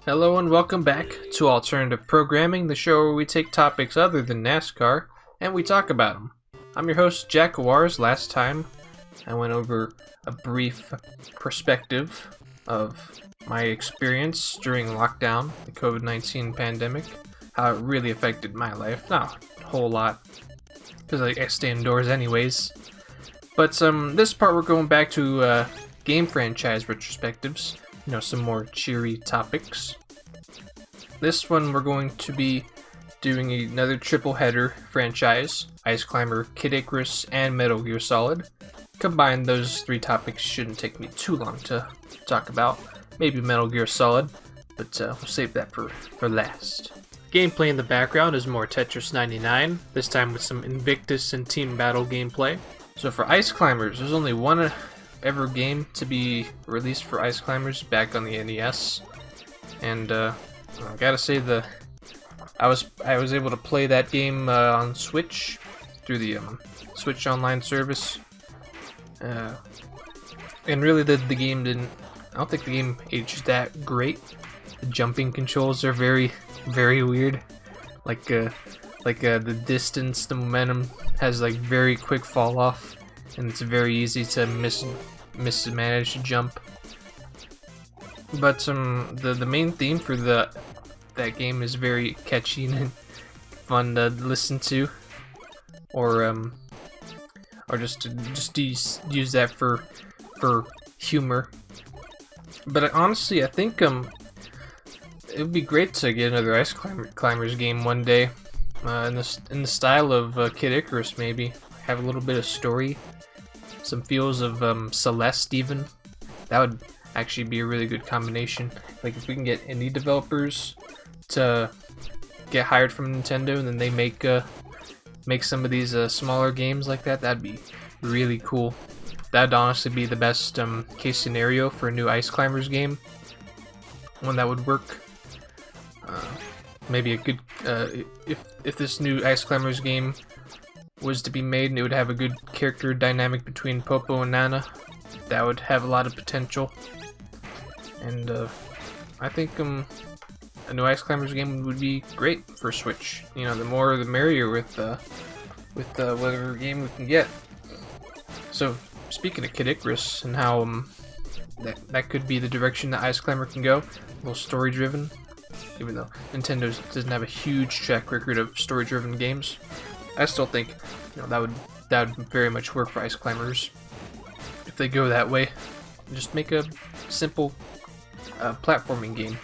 Hello and welcome back to Alternative Programming, the show where we take topics other than NASCAR and we talk about them. I'm your host, Jackuwarz. Last time I went over a brief perspective of my experience during lockdown, the COVID-19 pandemic, how it really affected my life. Not a whole lot, because I stay indoors anyways. But this part we're going back to game franchise retrospectives. Some more cheery topics. This one we're going to be doing another triple header franchise, Ice Climber, Kid Icarus, and Metal Gear Solid. Combined, those three topics shouldn't take me too long to talk about. Maybe Metal Gear Solid, but we'll save that for last. Gameplay in the background is more Tetris 99, this time with some Invictus and Team Battle gameplay. So for Ice Climbers, there's only one ever game to be released for Ice Climbers back on the NES, and I gotta say I was able to play that game on Switch through the Switch Online service, and really the game I don't think the game aged that great. The jumping controls are very weird, like the distance, the momentum has like very quick fall off, and it's very easy to mismanage to jump. But the main theme for that game is very catchy and fun to listen to, or just use that for humor. But honestly, I think it would be great to get another Ice Climbers game one day, in the style of Kid Icarus. Maybe have a little bit of story, some feels of Celeste even. That would actually be a really good combination. Like if we can get indie developers to get hired from Nintendo and then they make some of these smaller games like that, that'd be really cool. That'd honestly be the best case scenario for a new Ice Climbers game. One that would work. Maybe a good if this new Ice Climbers game was to be made and it would have a good character dynamic between Popo and Nana, that would have a lot of potential. And I think a new Ice Climbers game would be great for Switch. The more the merrier with whatever game we can get. So speaking of Kid Icarus and how that could be the direction that Ice Climber can go, a little story driven. Even though Nintendo doesn't have a huge track record of story driven games, I still think that would very much work for Ice Climbers if they go that way. Just make a simple platforming game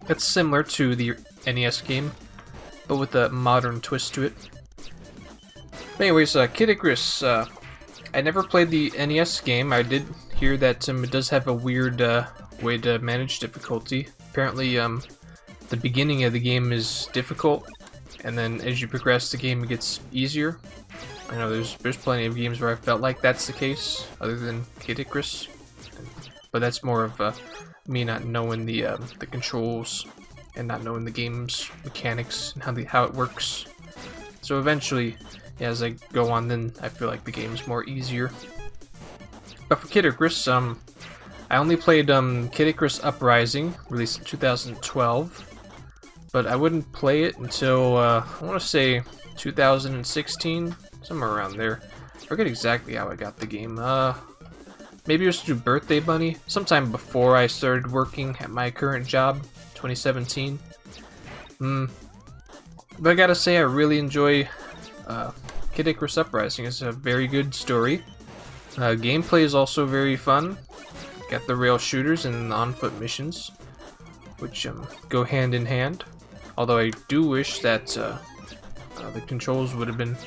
that's similar to the NES game, but with a modern twist to it. But anyways, Kid Icarus, I never played the NES game. I did hear that it does have a weird way to manage difficulty. Apparently, the beginning of the game is difficult, and then as you progress the game it gets easier. I know there's plenty of games where I felt like that's the case, other than Kid Icarus, but that's more of me not knowing the controls and not knowing the game's mechanics and how it works. So eventually, as I go on, then I feel like the game's more easier. But for Kid Icarus, I only played Kid Icarus Uprising, released in 2012. But I wouldn't play it until, I want to say 2016, somewhere around there. I forget exactly how I got the game. Maybe it was through Birthday Bunny, sometime before I started working at my current job, 2017. But I gotta say, I really enjoy Kid Icarus Uprising. It's a very good story. Gameplay is also very fun. Got the rail shooters and the on-foot missions, which go hand in hand. Although I do wish that the controls would have been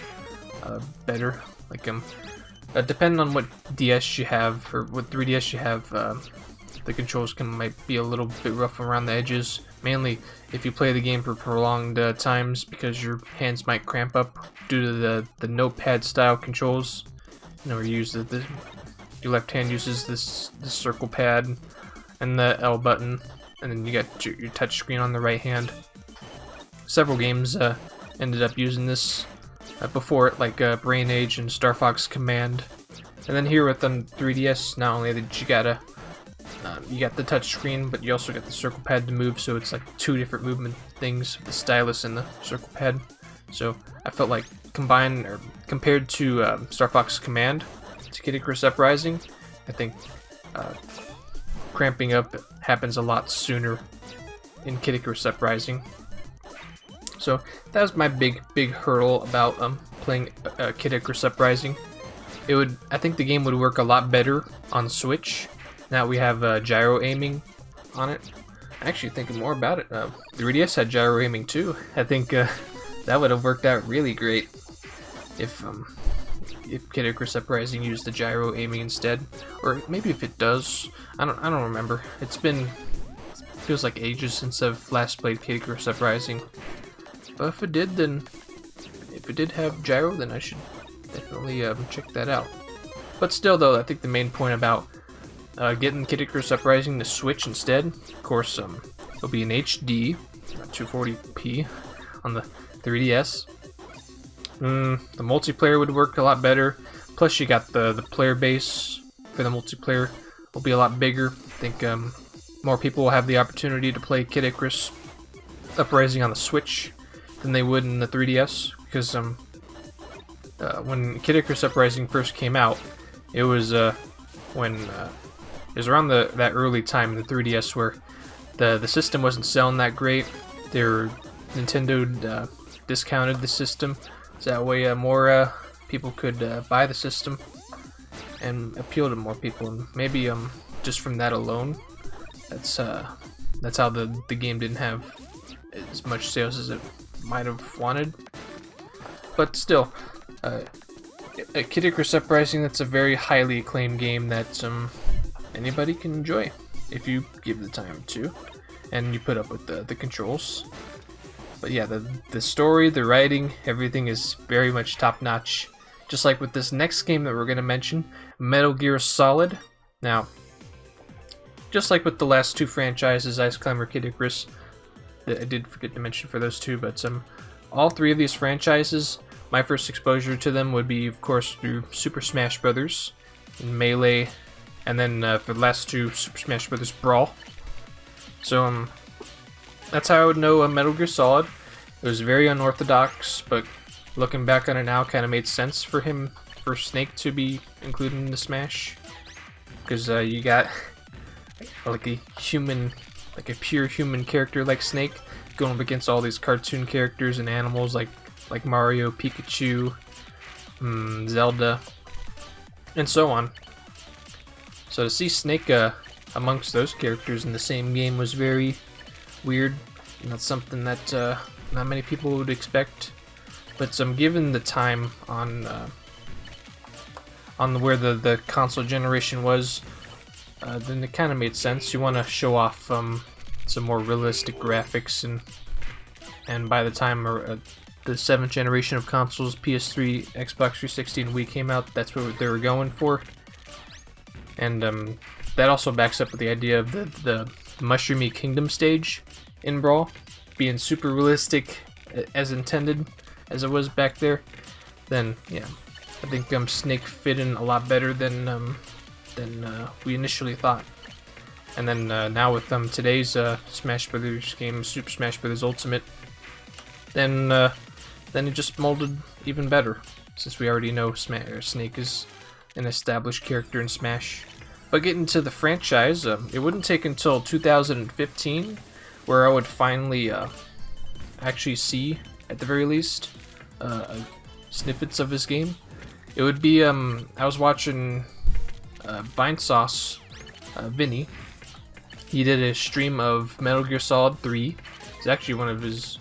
better. Like depending on what DS you have or what 3DS you have, the controls might be a little bit rough around the edges. Mainly if you play the game for prolonged times, because your hands might cramp up due to the notepad style controls. Where you use your left hand uses this circle pad and the L button, and then you got your touch screen on the right hand. Several games ended up using this before it, like Brain Age and Star Fox Command. And then here with 3DS, not only did you gotta You got the touch screen, but you also got the circle pad to move, so it's like two different movement things, the stylus and the circle pad. So I felt like compared to Star Fox Command to Kid Icarus Uprising, I think cramping up happens a lot sooner in Kid Icarus Uprising. So that was my big hurdle about playing Kid Icarus Uprising. I think the game would work a lot better on Switch. Now we have gyro aiming on it. Actually, thinking more about it, the 3DS had gyro aiming too. I think that would have worked out really great if Kid Icarus Uprising used the gyro aiming instead, or maybe if it does. I don't remember. Feels like ages since I've last played Kid Icarus Uprising. But if it did have gyro, then I should definitely check that out. But still, though, I think the main point about getting Kid Icarus Uprising to Switch instead, of course, it'll be in HD, 240p on the 3DS. The multiplayer would work a lot better. Plus, you got the player base for the multiplayer will be a lot bigger. I think more people will have the opportunity to play Kid Icarus Uprising on the Switch than they would in the 3DS, because when Kid Icarus Uprising first came out, it was when it was around that early time in the 3DS where the system wasn't selling that great. Nintendo discounted the system, so that way more people could buy the system and appeal to more people. And maybe just from that alone, that's how the game didn't have as much sales as it might have wanted. But still, Kid Icarus Uprising, that's a very highly acclaimed game that anybody can enjoy if you give the time to, and you put up with the controls. But yeah, the story, the writing, everything is very much top notch. Just like with this next game that we're going to mention, Metal Gear Solid. Now, just like with the last two franchises, Ice Climber, Kid Icarus, I did forget to mention for those two, but all three of these franchises, my first exposure to them would be, of course, through Super Smash Bros. And Melee, and then for the last two, Super Smash Bros. Brawl. So that's how I would know Metal Gear Solid. It was very unorthodox, but looking back on it now, kind of made sense for Snake to be included in the Smash, because you got like a pure human character like Snake going up against all these cartoon characters and animals like Mario, Pikachu, Zelda, and so on. So to see Snake amongst those characters in the same game was very weird, and that's something that not many people would expect. But given the time on where the console generation was, then it kind of made sense. You want to show off some more realistic graphics, and by the time the 7th generation of consoles, PS3, Xbox 360, and Wii came out, that's what they were going for. And that also backs up with the idea of the Mushroomy Kingdom stage in Brawl being super realistic as intended, as it was back there. Then yeah, I think Snake fit in a lot better than we initially thought. And then now with today's Smash Brothers game, Super Smash Brothers Ultimate, then it just molded even better, since we already know Snake is an established character in Smash. But getting to the franchise, it wouldn't take until 2015 where I would finally actually see, at the very least, snippets of his game. It would be, I was watching Vinesauce, Vinny. He did a stream of Metal Gear Solid 3. It's actually one of his,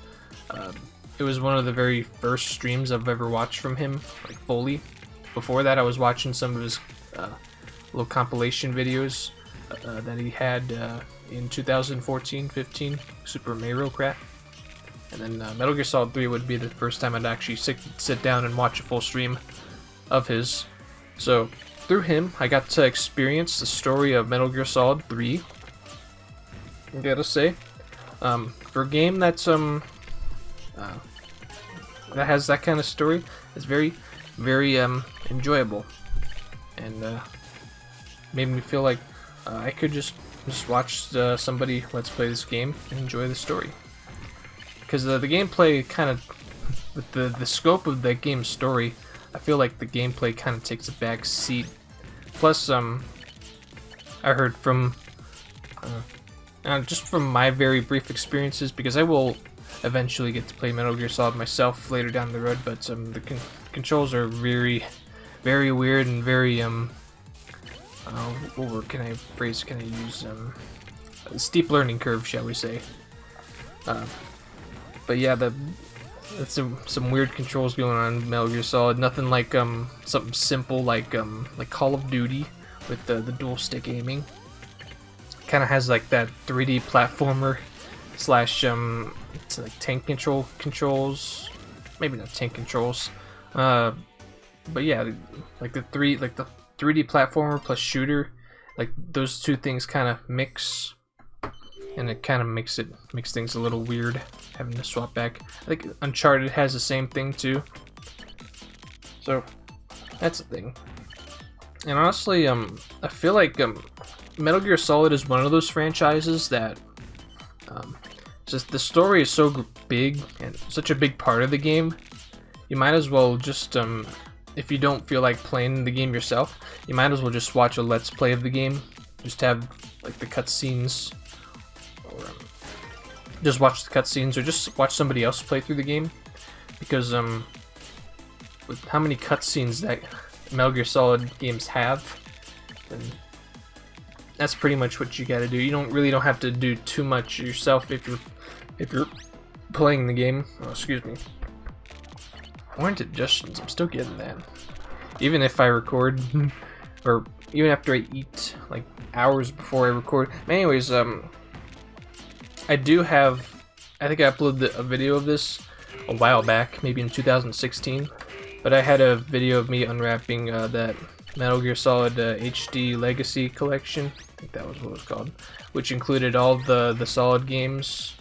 it was one of the very first streams I've ever watched from him, like fully. Before that, I was watching some of his little compilation videos that he had in 2014-15, Super Mario Kart. And then Metal Gear Solid 3 would be the first time I'd actually sit down and watch a full stream of his. So through him, I got to experience the story of Metal Gear Solid 3. I gotta say, for a game that's that has that kind of story, it's very, very enjoyable, and made me feel like I could just just watch somebody let's play this game and enjoy the story. Because the gameplay kind of, with the scope of that game's story, I feel like the gameplay kind of takes a back seat. Plus, I heard from, just from my very brief experiences, because I will eventually get to play Metal Gear Solid myself later down the road, but the controls are very, very weird and very, what word can I use? Steep learning curve, shall we say. But yeah, that's some weird controls going on in Metal Gear Solid. Nothing like something simple like Call of Duty with the dual stick aiming. Kind of has like that 3D platformer slash it's like tank controls. Maybe not tank controls. But yeah, like the 3D platformer plus shooter, like those two things kind of mix. And it kind of makes things a little weird having to swap back. I think Uncharted has the same thing too. So that's the thing. And honestly, I feel like Metal Gear Solid is one of those franchises that just the story is so big and such a big part of the game. You might as well just if you don't feel like playing the game yourself, you might as well just watch a let's play of the game. Just have like the cutscenes. Just watch the cutscenes, or just watch somebody else play through the game, because with how many cutscenes that Metal Gear Solid games have, then that's pretty much what you gotta do. You don't have to do too much yourself if you're playing the game. Oh, excuse me. More indigestions. I'm still getting that. Even if I record, or even after I eat, like hours before I record. But anyways, I do have, I think I uploaded a video of this a while back, maybe in 2016, but I had a video of me unwrapping that Metal Gear Solid HD Legacy Collection, I think that was what it was called, which included all the Solid games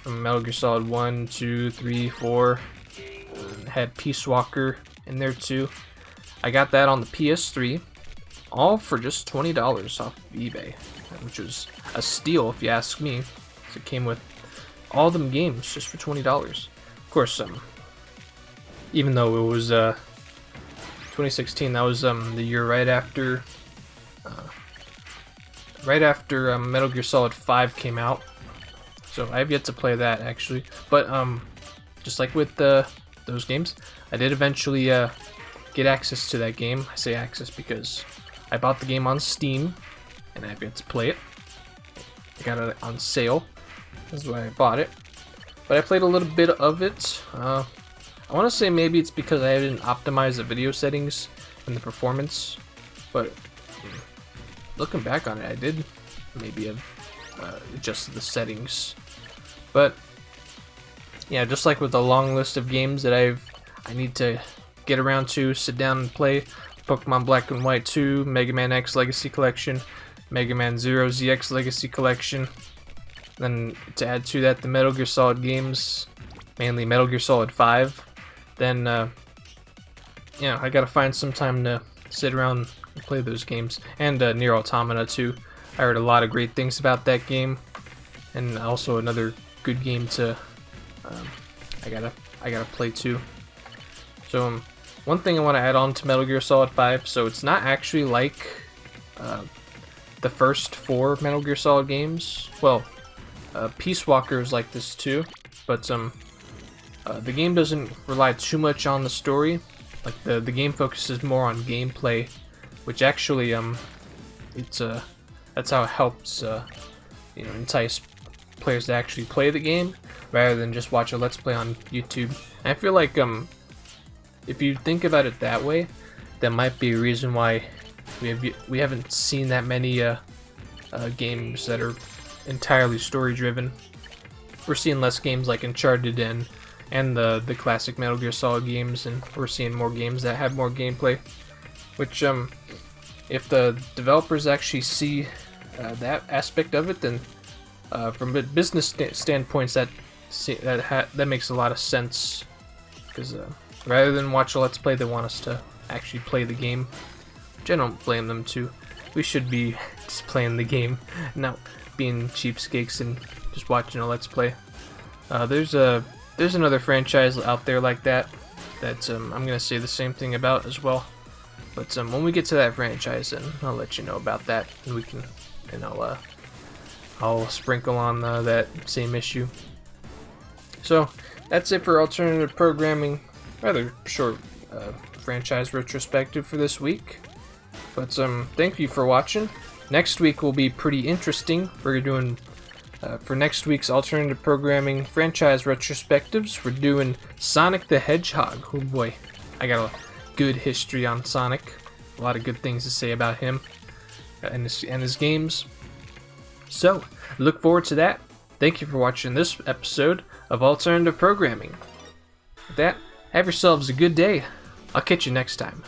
from Metal Gear Solid 1, 2, 3, 4, and had Peace Walker in there too. I got that on the PS3, all for just $20 off of eBay, which was a steal if you ask me. It came with all them games just for $20. Of course, even though it was 2016, that was the year right after Metal Gear Solid 5 came out. So I have yet to play that actually. But just like with those games, I did eventually get access to that game. I say access because I bought the game on Steam, and I have yet to play it. I got it on sale. That's why I bought it. But I played a little bit of it. I want to say maybe it's because I didn't optimize the video settings and the performance. But looking back on it, I did maybe have adjusted the settings. But yeah, just like with the long list of games that I need to get around to, sit down and play. Pokemon Black and White 2, Mega Man X Legacy Collection, Mega Man 0 ZX Legacy Collection. Then to add to that, the Metal Gear Solid games, mainly Metal Gear Solid 5. Then, yeah, I gotta find some time to sit around and play those games. And Nier Automata too. I heard a lot of great things about that game, and also another good game to I gotta play too. So one thing I want to add on to Metal Gear Solid 5. So it's not actually like the first 4 Metal Gear Solid games. Well. Peace Walker is like this too, but the game doesn't rely too much on the story. Like the game focuses more on gameplay, which actually that's how it helps entice players to actually play the game rather than just watch a let's play on YouTube. And I feel like if you think about it that way, that might be a reason why we haven't seen that many games that are entirely story driven. We're seeing less games like Uncharted and the classic Metal Gear Solid games, and we're seeing more games that have more gameplay, which if the developers actually see that aspect of it, then from a business standpoints that makes a lot of sense, because rather than watch a let's play, they want us to actually play the game, which I don't blame them to. we should be just playing the game, not being cheapskates and just watching a let's play. There's another franchise out there like that I'm gonna say the same thing about as well. But when we get to that franchise, then I'll let you know about that, and we can, and I'll sprinkle on that same issue. So that's it for alternative programming. Rather short franchise retrospective for this week. But thank you for watching. Next week will be pretty interesting. We're doing for next week's alternative programming franchise retrospectives. We're doing Sonic the Hedgehog. Oh boy, I got a good history on Sonic. A lot of good things to say about him and his games. So look forward to that. Thank you for watching this episode of Alternative Programming. With that, have yourselves a good day. I'll catch you next time.